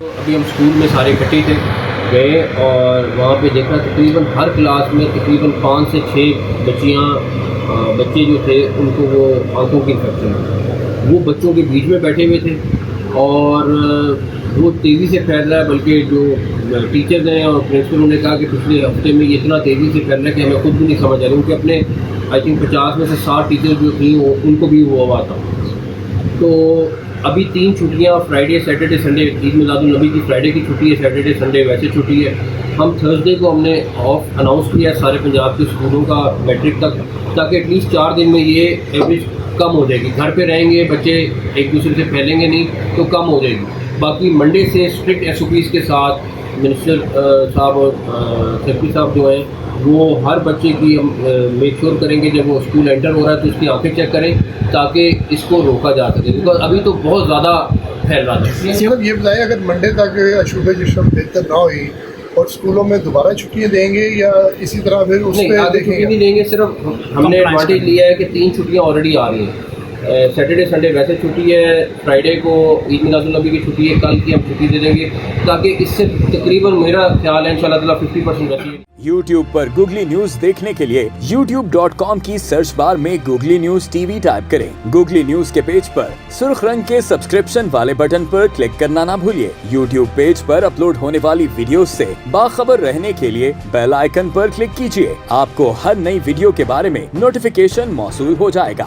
ابھی ہم اسکول میں سارے اکٹھے تھے گئے اور وہاں پہ دیکھا تقریباً ہر کلاس میں تقریباً 5 سے 6 بچے جو تھے ان کو وہ آنکھوں کی انفیکشن ہے. وہ بچوں کے بیچ میں بیٹھے ہوئے تھے اور وہ تیزی سے پھیل رہا ہے. بلکہ جو ٹیچرز ہیں اور پرنسپل نے کہا کہ پچھلے ہفتے میں یہ اتنا تیزی سے پھیل رہا ہے کہ ہمیں خود بھی نہیں سمجھ آ رہی. کیونکہ اپنے آئی تھنک 50 میں سے 60 ٹیچر جو تھیں ان کو بھی ہوا تھا. تو ابھی 3 چھٹیاں Friday Saturday Sunday. Eid Milad النبی کی فرائیڈے کی چھٹی ہے, سیٹرڈے سنڈے ویسے چھٹی ہے. ہم تھرسڈے کو ہم نے آف اناؤنس کیا ہے سارے پنجاب کے اسکولوں کا میٹرک تک, تاکہ ایٹ لیسٹ 4 دن میں یہ ایوریج کم ہو جائے گی. گھر پہ رہیں گے بچے, ایک دوسرے سے پھیلیں گے نہیں تو کم ہو جائے گی. باقی منڈے سے اسٹرکٹ ایس او پیز کے ساتھ منسٹر صاحب اور سیکرٹری صاحب جو ہیں وہ ہر بچے کی ہم میک شیور کریں گے جب وہ اسکول انٹر ہو رہا ہے تو اس کی آنکھیں چیک کریں تاکہ اس کو روکا جا سکے. بیکاز ابھی تو بہت زیادہ پھیل رہا تھا. صرف یہ بتائیں اگر منڈے تک شعبہ جسم بہتر نہ ہوئی اور اسکولوں میں دوبارہ چھٹیاں دیں گے یا اسی طرح پھر اس پہ آگے چھٹی نہیں دیں گے. صرف ہم نے ایڈوانٹیج لیا ہے کہ 3 چھٹیاں آلریڈی آ رہی ہیں. سیٹرڈے سنڈے ویسے چھٹی ہے, فرائیڈے کو عید میلاد النبی کی چھٹی ہے, کل کی ہم چھٹی دے دیں گے تاکہ اس سے تقریباً میرا خیال ہے انشاءاللہ تعالیٰ 50% بچی ہے. YouTube پر گوگلی نیوز دیکھنے کے لیے youtube.com کی سرچ بار میں googly news T V type کریں. گوگلی نیوز کے پیج پر سرخ رنگ کے سبسکرپشن والے بٹن پر کلک کرنا نہ بھولیے. YouTube پیج پر اپلوڈ ہونے والی ویڈیوز سے باخبر رہنے کے لیے بیل آئیکن پر کلک کیجیے. آپ کو ہر نئی ویڈیو کے بارے میں نوٹیفیکیشن موصول ہو جائے گا.